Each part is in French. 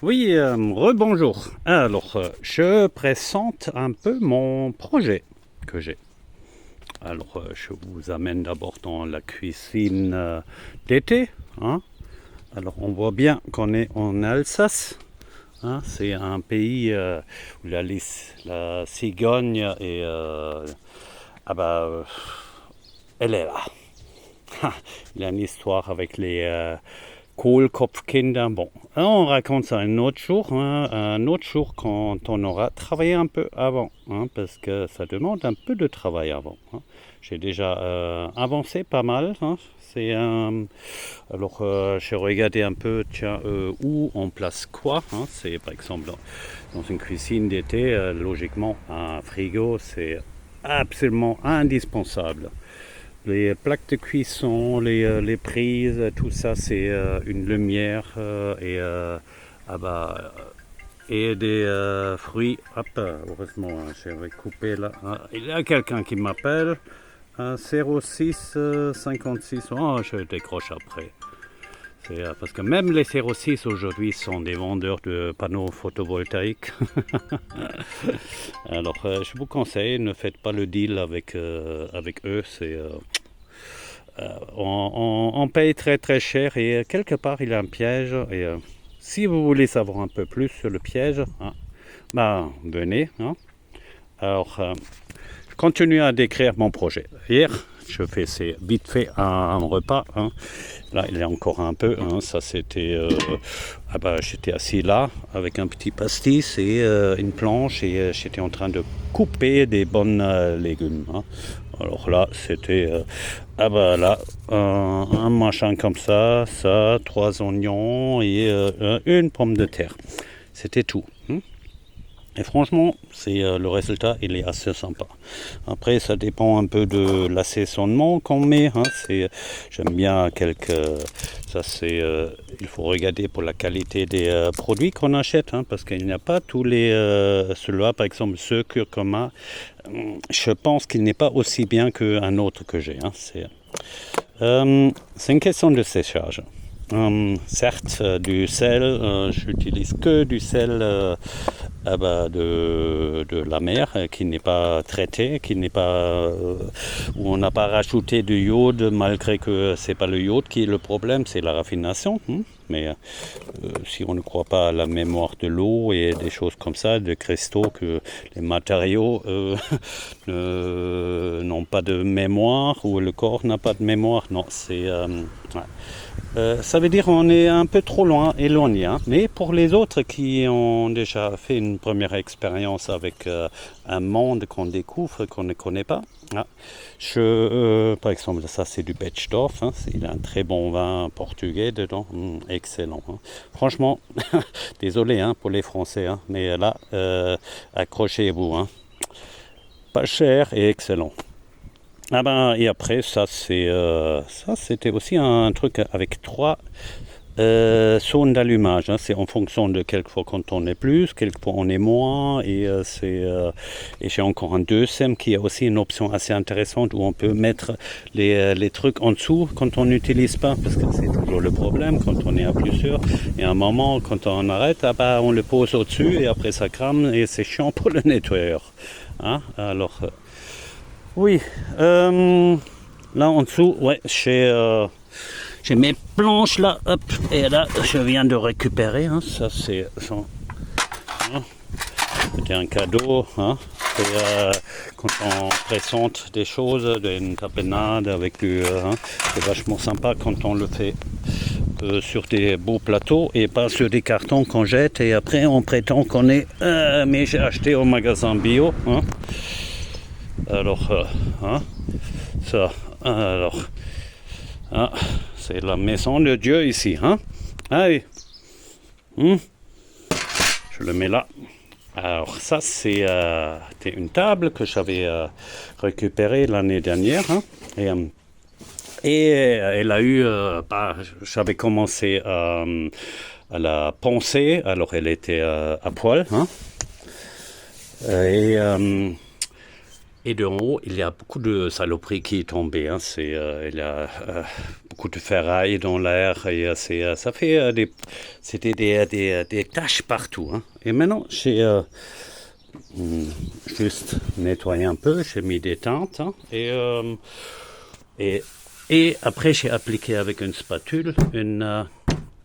Oui, rebonjour. Alors, je présente un peu mon projet que j'ai. Alors, je vous amène d'abord dans la cuisine d'été. Hein. Alors, on voit bien qu'on est en Alsace. Hein. C'est un pays où la cigogne est, ah bah, elle est là. Il y a une histoire avec les Kohlkopfkinder. Bon, on raconte ça un autre jour quand on aura travaillé un peu avant, hein, parce que ça demande un peu de travail avant. Hein. J'ai déjà avancé pas mal. Hein. Alors, j'ai regardé un peu, tiens, où on place quoi. Hein. C'est par exemple dans une cuisine d'été, logiquement, un frigo, c'est absolument indispensable. Les plaques de cuisson, les prises, tout ça, c'est une lumière ah bah, et des fruits. Hop, heureusement, hein, j'ai recoupé là. Ah, il y a quelqu'un qui m'appelle. 06 56. Oh, je décroche après. Parce que même les 06 aujourd'hui sont des vendeurs de panneaux photovoltaïques. Alors, je vous conseille, ne faites pas le deal avec eux. On paye très très cher et quelque part il y a un piège. Et si vous voulez savoir un peu plus sur le piège, hein, bah, venez. Hein. Alors, je continue à décrire mon projet. Hier, je faisais vite fait un repas. Hein. Là, il y a encore un peu. Hein. Ça, c'était. J'étais assis là avec un petit pastis et une planche et j'étais en train de couper des bons légumes. Hein. Alors là, c'était. Un machin comme ça, 3 oignons et une pomme de terre. C'était tout. Hein. Et franchement, le résultat, il est assez sympa. Après, ça dépend un peu de l'assaisonnement qu'on met. Hein. J'aime bien il faut regarder pour la qualité des produits qu'on achète, hein, parce qu'il n'y a pas tous les. Celui-là, par exemple, ce curcuma, je pense qu'il n'est pas aussi bien qu'un autre que j'ai. Hein. C'est une question de séchage. Certes, du sel, j'utilise que du sel de la mer qui n'est pas traité, où on n'a pas rajouté de iode, malgré que c'est pas le iode qui est le problème, c'est la raffination. Mais si on ne croit pas à la mémoire de l'eau et des choses comme ça, de cristaux, que les matériaux n'ont pas de mémoire, ou le corps n'a pas de mémoire, non, ça veut dire qu'on est un peu trop loin, éloigné. Hein. Mais pour les autres qui ont déjà fait une première expérience avec un monde qu'on découvre, qu'on ne connaît pas, hein. Par exemple, ça c'est du Betchdorf, hein. Il a un très bon vin portugais dedans, excellent. Hein. Franchement, désolé hein, pour les Français, hein, mais là, accrochez-vous. Hein. Pas cher et excellent. Et après, ça c'était aussi un truc avec 3 zones d'allumage. Hein. C'est en fonction de quelquefois quand on est plus, quelquefois on est moins. Et j'ai encore un deuxième qui est aussi une option assez intéressante où on peut mettre les trucs en dessous quand on n'utilise pas. Parce que c'est toujours le problème quand on est à plusieurs. Et à un moment, quand on arrête, on le pose au-dessus et après ça crame et c'est chiant pour le nettoyeur. Hein. Alors... Oui, là en dessous, ouais, j'ai mes planches là, hop, et là je viens de récupérer, hein, ça c'est c'était un cadeau, hein, quand on présente des choses, une tapenade avec c'est vachement sympa quand on le fait sur des beaux plateaux et pas sur des cartons qu'on jette et après on prétend qu'on est, mais j'ai acheté au magasin bio, hein. Alors, c'est la maison de Dieu ici, hein. Allez, je le mets là. Alors ça, c'était une table que j'avais récupérée l'année dernière, hein, et elle a eu, j'avais commencé à la poncer, alors elle était à poil, hein, et de en haut, il y a beaucoup de saloperies qui est tombée. Hein. Il y a beaucoup de ferraille dans l'air et ça fait c'était des taches partout. Hein. Et maintenant, j'ai juste nettoyé un peu, j'ai mis des teintes hein, et après j'ai appliqué avec une spatule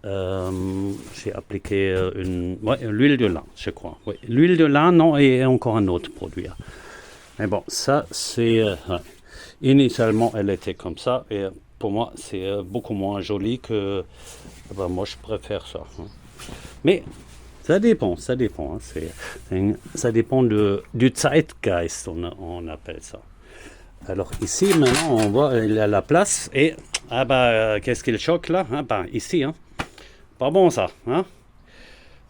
j'ai appliqué l'huile de lin, je crois. Oui. L'huile de lin, non, et encore un autre produit. Hein. Mais bon, ça c'est... ouais. Initialement, elle était comme ça et pour moi, c'est beaucoup moins joli que... moi, je préfère ça. Hein. Mais ça dépend. Hein. Ça dépend du Zeitgeist, on appelle ça. Alors ici, maintenant, on voit, il y a la place et... qu'est-ce qu'il choque là hein, ici, hein. Pas bon ça. Hein.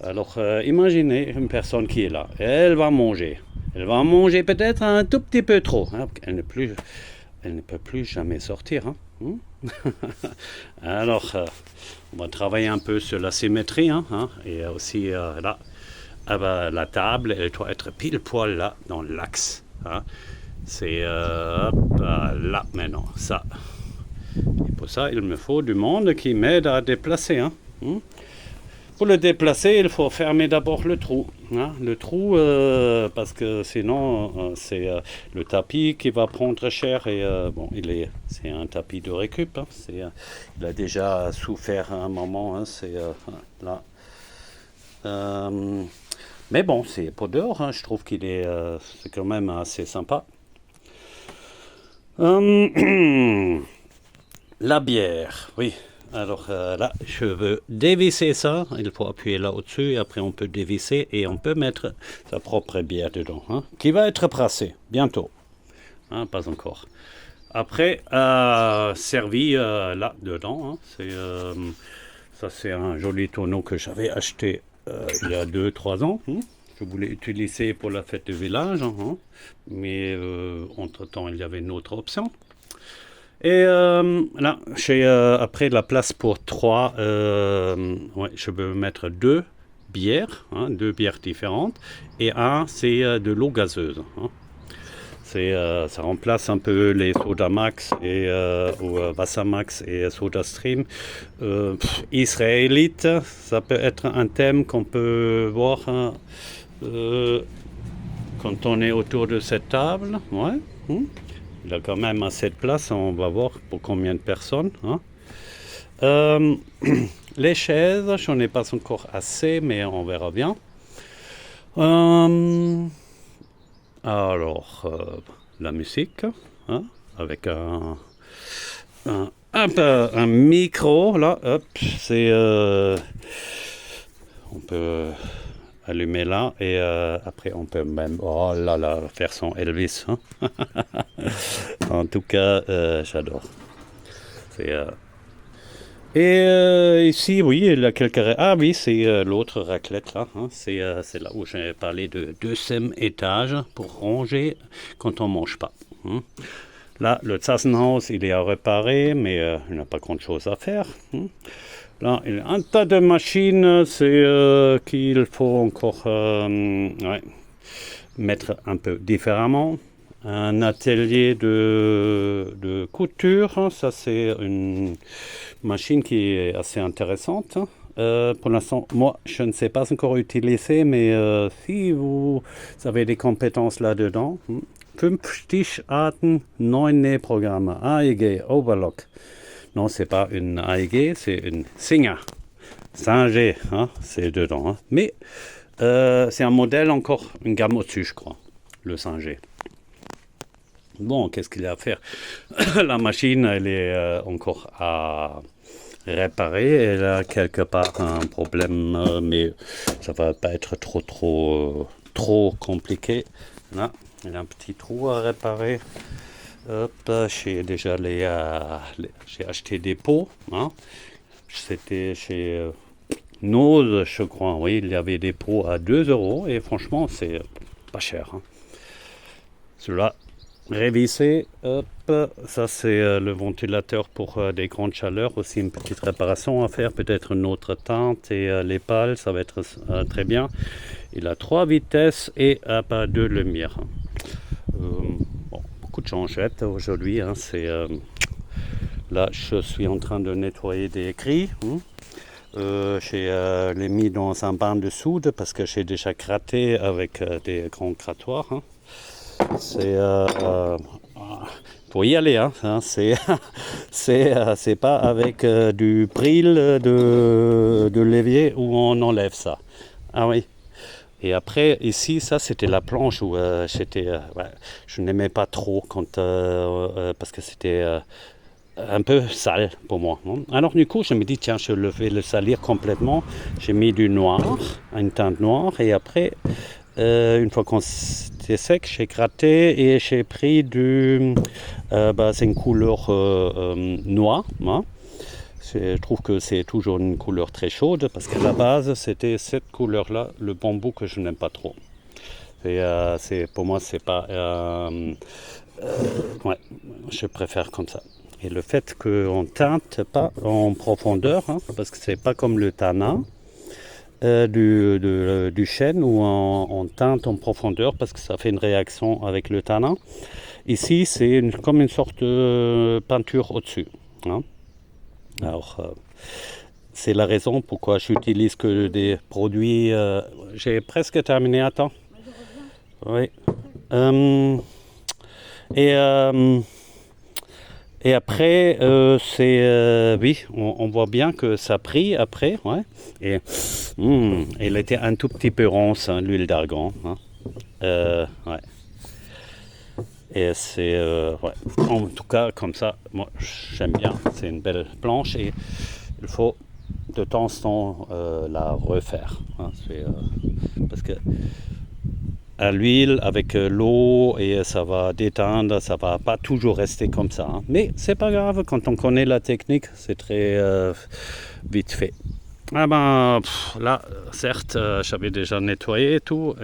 Alors, imaginez une personne qui est là. Elle va manger. Elle va manger peut-être un tout petit peu trop. Hein. Elle ne peut plus jamais sortir. Hein. Alors, on va travailler un peu sur la symétrie. Hein, et aussi, là, la table, elle doit être pile poil là, dans l'axe. Hein. C'est là maintenant, ça. Et pour ça, il me faut du monde qui m'aide à déplacer. Hein. Pour le déplacer, il faut fermer d'abord le trou. Hein. Le trou, parce que sinon, c'est le tapis qui va prendre cher. Et c'est un tapis de récup. Hein. Il a déjà souffert à un moment. Hein. C'est là. Mais bon, c'est pour dehors. Hein. Je trouve qu'il est, c'est quand même assez sympa. La bière, oui. Alors là, je veux dévisser ça. Il faut appuyer là au-dessus et après on peut dévisser et on peut mettre sa propre bière dedans, hein, qui va être brassée bientôt. Hein, pas encore. Après, servi là dedans. Hein, ça c'est un joli tonneau que j'avais acheté il y a 2-3 ans. Hein. Je voulais utiliser pour la fête du village, hein, mais entre-temps il y avait une autre option. Et là, j'ai après la place pour 3, je peux mettre 2 bières, hein, 2 bières différentes, et c'est de l'eau gazeuse. Hein. Ça remplace un peu les Sodamax ou Wassermax et SodaStream. Israélite, ça peut être un thème qu'on peut voir hein, quand on est autour de cette table. Ouais. Il a quand même assez de place, on va voir pour combien de personnes. Hein. Les chaises, je n'en ai pas encore assez, mais on verra bien. Alors, la musique, hein, avec un micro, là, hop, on peut allumer là et après on peut même faire son Elvis hein. En tout cas j'adore ici oui il y a quelques oui c'est l'autre raclette là hein. C'est là où j'ai parlé de 2e étage pour ranger quand on mange pas hein. Là le Zassenhaus il est à réparer mais il n'a pas grand chose à faire hein. Là, il y a un tas de machines, c'est qu'il faut encore mettre un peu différemment. Un atelier de couture, ça c'est une machine qui est assez intéressante. Pour l'instant, moi, je ne sais pas encore utiliser, mais si vous avez des compétences là-dedans, 5 Sticharten, 9 Nähprogramme, AEG, Overlock. Non, c'est pas une AEG, c'est une Singer, hein, c'est dedans. Hein. Mais c'est un modèle encore, une gamme au-dessus, je crois, le Singer. Bon, qu'est-ce qu'il y a à faire? La machine, elle est encore à réparer. Elle a quelque part un problème, mais ça va pas être trop compliqué. Là, il y a un petit trou à réparer. Hop, j'ai déjà j'ai acheté des pots. Hein. C'était chez Nose, je crois. Oui, il y avait des pots à 2 € et franchement, c'est pas cher. Hein. Cela révisé. Hop, ça c'est le ventilateur pour des grandes chaleurs. Aussi une petite réparation à faire, peut-être une autre teinte et les pales, ça va être très bien. Il a 3 vitesses et 2 lumières. Bon, beaucoup de changettes aujourd'hui. Hein, Là, je suis en train de nettoyer des grilles. J'ai les mis dans un bain de soude parce que j'ai déjà gratté avec des grands grattoirs. C'est pour y aller, c'est pas avec du bril de l'évier où on enlève ça. Ah oui. Et après, ici, ça, c'était la planche où je n'aimais pas trop parce que c'était un peu sale pour moi. Alors du coup, je me dis, tiens, je vais le salir complètement. J'ai mis du noir, une teinte noire, et après, une fois qu'on c'était sec, j'ai gratté et j'ai pris c'est une couleur noire. Je trouve que c'est toujours une couleur très chaude parce qu'à la base, c'était cette couleur-là, le bambou que je n'aime pas trop. Pour moi, c'est pas... je préfère comme ça. Et le fait qu'on teinte pas en profondeur, parce que c'est pas comme le tanin du chêne où on teinte en profondeur parce que ça fait une réaction avec le tanin. Ici, c'est comme une sorte de peinture au-dessus. Alors, c'est la raison pourquoi j'utilise que des produits... j'ai presque terminé à temps. Oui. Et après, on voit bien que ça brille après, ouais. Et elle était un tout petit peu ronce, l'huile d'argan. Ouais. Et c'est, en tout cas, comme ça, moi j'aime bien. C'est une belle planche et il faut de temps en temps la refaire. Parce que à l'huile avec l'eau et ça va déteindre, ça va pas toujours rester comme ça. Mais c'est pas grave, quand on connaît la technique, c'est très vite fait. Là, certes, j'avais déjà nettoyé et tout,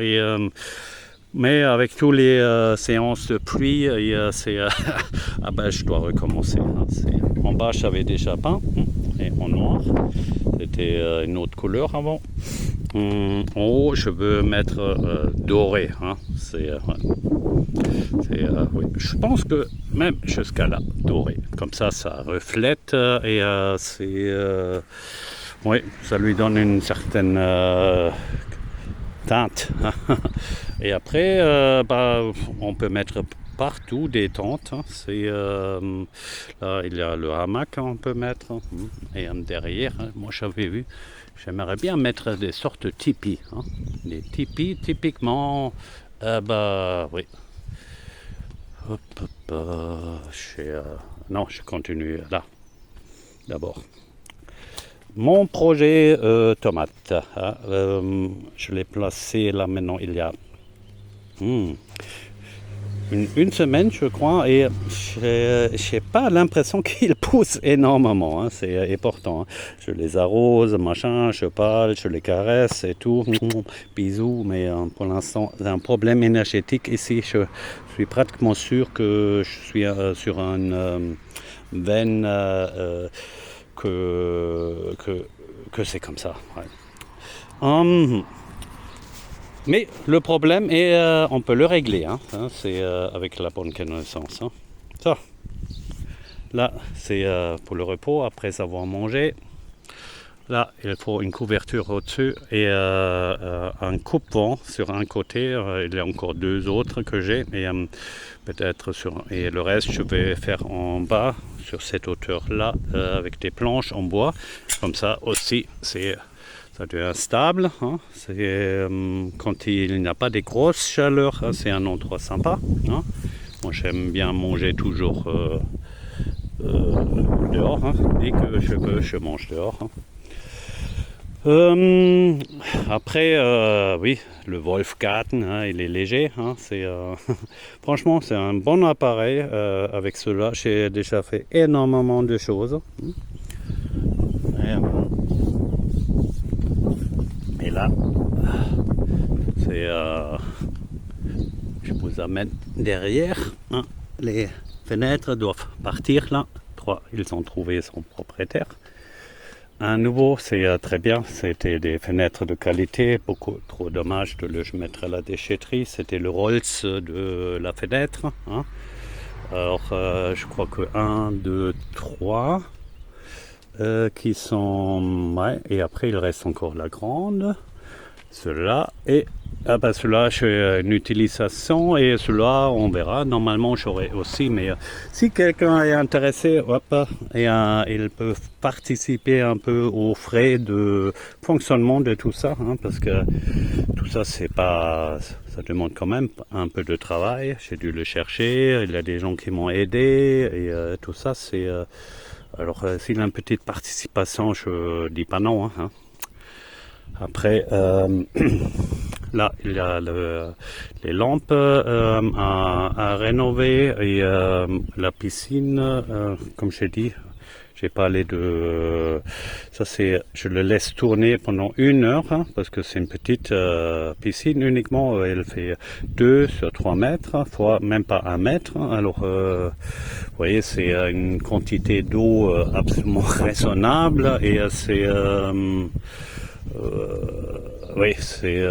mais avec toutes les séances de pluie, je dois recommencer. En bas, j'avais déjà peint, et en noir. C'était une autre couleur avant. En haut, je veux mettre doré. Oui. Je pense que même jusqu'à là, doré. Comme ça reflète et ça lui donne une certaine teinte. Et après, on peut mettre partout des tentes. Là, il y a le hamac qu'on peut mettre. Et derrière, moi j'avais vu, j'aimerais bien mettre des sortes de tipis. Des tipis, typiquement, oui. Non, je continue là. D'abord. Mon projet tomate, je l'ai placé là maintenant il y a une semaine je crois et je n'ai pas l'impression qu'il pousse énormément, c'est important. Je les arrose, je parle, je les caresse et tout, bisous, mais pour l'instant c'est un problème énergétique ici. Je suis pratiquement sûr que je suis sur une veine que c'est comme ça. Ouais. Mais le problème est, on peut le régler, c'est avec la bonne connaissance. Ça, là, c'est pour le repos après avoir mangé. Là, il faut une couverture au-dessus et un coupe-vent sur un côté. Il y a encore deux autres que j'ai. Et peut-être et le reste, je vais faire en bas, sur cette hauteur-là, avec des planches en bois. Comme ça aussi, ça devient stable. Quand il n'y a pas de grosses chaleurs, c'est un endroit sympa. Moi, j'aime bien manger toujours dehors. Dès que je peux, je mange dehors. Après, oui, le Wolfgarten, il est léger. Franchement, c'est un bon appareil. Avec cela, j'ai déjà fait énormément de choses. Et là, je vous amène derrière. Les fenêtres doivent partir là. Ils ont trouvé son propriétaire. À nouveau, c'est très bien. C'était des fenêtres de qualité. Beaucoup trop dommage de le mettre à la déchetterie. C'était le Rolls de la fenêtre. Alors, je crois que 1, 2, 3 qui sont... Ouais, et après, il reste encore la grande. Cela et cela j'ai une utilisation et cela on verra. Normalement j'aurai aussi, mais si quelqu'un est intéressé, hop, et il peut participer un peu aux frais de fonctionnement de tout ça, hein, parce que tout ça c'est pas, ça demande quand même un peu de travail. J'ai dû le chercher, il y a des gens qui m'ont aidé et tout ça c'est. Alors s'il y a une petite participation, je dis pas non. Hein. Après, là, il y a les lampes à rénover et la piscine, comme j'ai dit, j'ai parlé de... ça c'est, je le laisse tourner pendant 1 heure, hein, parce que c'est une petite piscine uniquement, elle fait 2 sur 3 mètres, fois même pas 1 mètre. Alors, vous voyez, c'est une quantité d'eau absolument raisonnable et c'est... oui, c'est.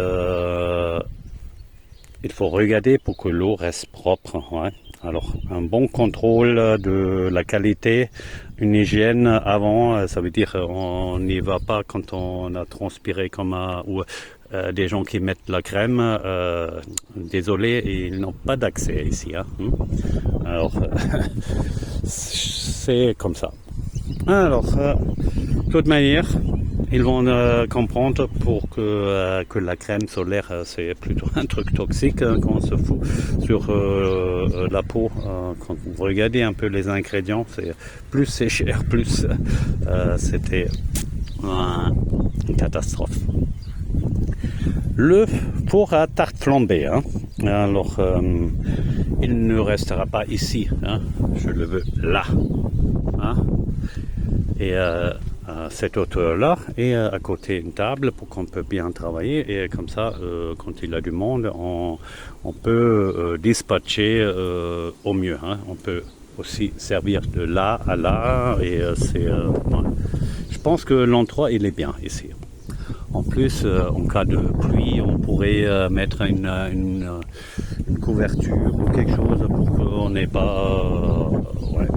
Il faut regarder pour que l'eau reste propre. Ouais. Alors, un bon contrôle de la qualité, une hygiène avant, ça veut dire on n'y va pas quand on a transpiré comme ou des gens qui mettent la crème. Désolé, ils n'ont pas d'accès ici. Hein. Alors, c'est comme ça. Alors, de toute manière. Ils vont comprendre pour que la crème solaire c'est plutôt un truc toxique qu'on se fout sur la peau. Quand vous regardez un peu les ingrédients, plus c'est cher, plus c'était une catastrophe. Le four à tarte flambée. Hein. Alors, il ne restera pas ici. Hein. Je le veux là. Hein. Et à cette hauteur-là et à côté une table pour qu'on peut bien travailler et comme ça quand il y a du monde on peut dispatcher au mieux, hein. On peut aussi servir de là à là et c'est ouais. Je pense que l'endroit il est bien ici. En plus en cas de pluie on pourrait mettre une couverture ou quelque chose pour qu'on n'ait pas ouais,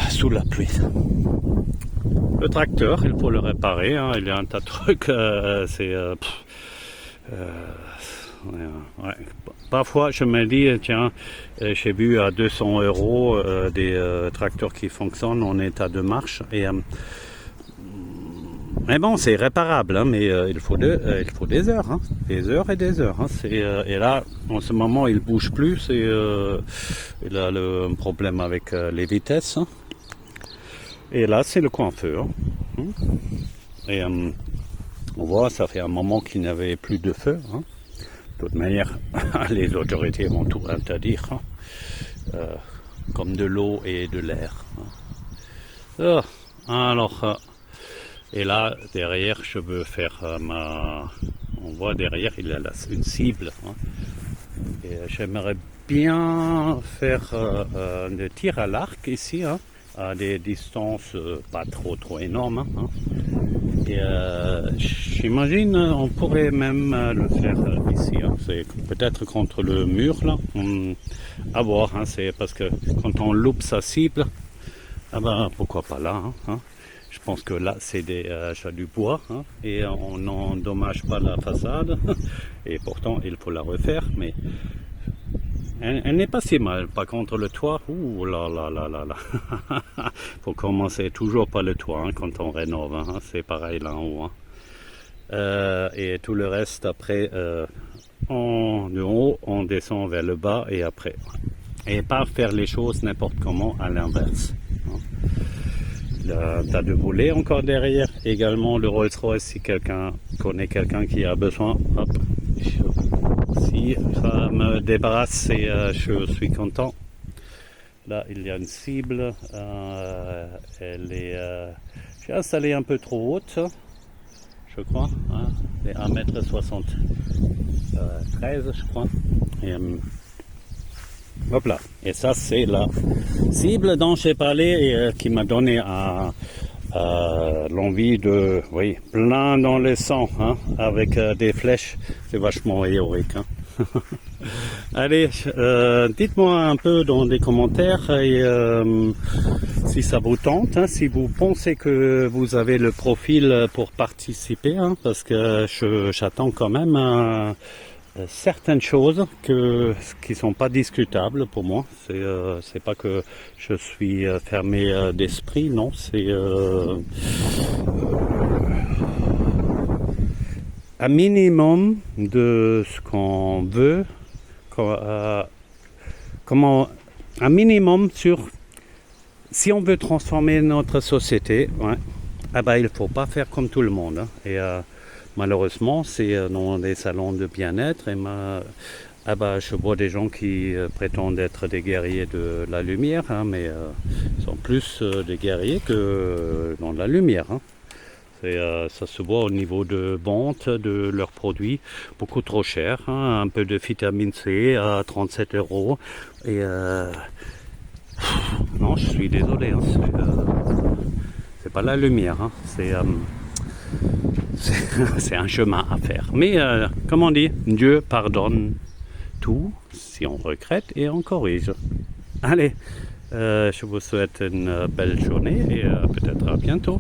sous la pluie. Le tracteur, il faut le réparer, hein. Il y a un tas de trucs, c'est... ouais. Parfois, je me dis, tiens, j'ai vu à 200 € des tracteurs qui fonctionnent en état de marche. Mais bon, c'est réparable, hein, mais il faut des heures, hein, des heures et des heures. Hein, et là, en ce moment, il bouge plus. Il a un problème avec les vitesses. Hein. Et là, c'est le coiffeur. Hein. Et on voit, ça fait un moment qu'il n'y avait plus de feu. Hein. De toute manière, les autorités vont tout interdire, hein. Comme de l'eau et de l'air. Hein. Alors, et là, derrière, je veux faire on voit derrière, il y a une cible. Hein. Et j'aimerais bien faire des tirs à l'arc ici, hein, à des distances pas trop énormes. Hein. Et j'imagine on pourrait même le faire ici. Hein. C'est peut-être contre le mur là. À voir, hein, c'est parce que quand on loupe sa cible, ah ben pourquoi pas là. Hein. Je pense que là c'est du bois, hein, et on n'endommage pas la façade. Et pourtant il faut la refaire, mais elle n'est pas si mal. Par contre le toit, ouh là là là là là. Faut commencer toujours par le toit, hein, quand on rénove. Hein, c'est pareil là en haut. Hein. Et tout le reste après, de haut on descend vers le bas et après. Et pas faire les choses n'importe comment, à l'inverse. Hein. Un tas de volets encore derrière. Également le Rolls-Royce, si quelqu'un connaît quelqu'un qui a besoin. Hop. Si ça me débarrasse, et je suis content. Là, il y a une cible. Elle est... j'ai installé un peu trop haute, je crois. Hein, c'est 1,73 m, je crois. Et, hop là. Et ça, c'est la cible dont j'ai parlé et qui m'a donné l'envie de, oui, plein dans le sang, hein, avec des flèches. C'est vachement héroïque. Hein. Allez, dites-moi un peu dans les commentaires et, si ça vous tente, hein, si vous pensez que vous avez le profil pour participer, hein, parce que j'attends quand même certaines choses qui sont pas discutables pour moi. C'est pas que je suis fermé d'esprit, non. C'est un minimum de ce qu'on veut, comment un minimum sur si on veut transformer notre société, ouais, ah bah, il ne faut pas faire comme tout le monde, hein. Et malheureusement, c'est dans les salons de bien-être. Ah bah, je vois des gens qui prétendent être des guerriers de la lumière, hein, mais ils sont plus des guerriers que dans la lumière, hein. Ça se voit au niveau de vente de leurs produits, beaucoup trop cher, hein, un peu de vitamine C à 37 euros. Et non, je suis désolé, hein, c'est pas la lumière, hein, c'est un chemin à faire. Mais comme on dit, Dieu pardonne tout si on regrette et on corrige. Allez, je vous souhaite une belle journée et peut-être à bientôt.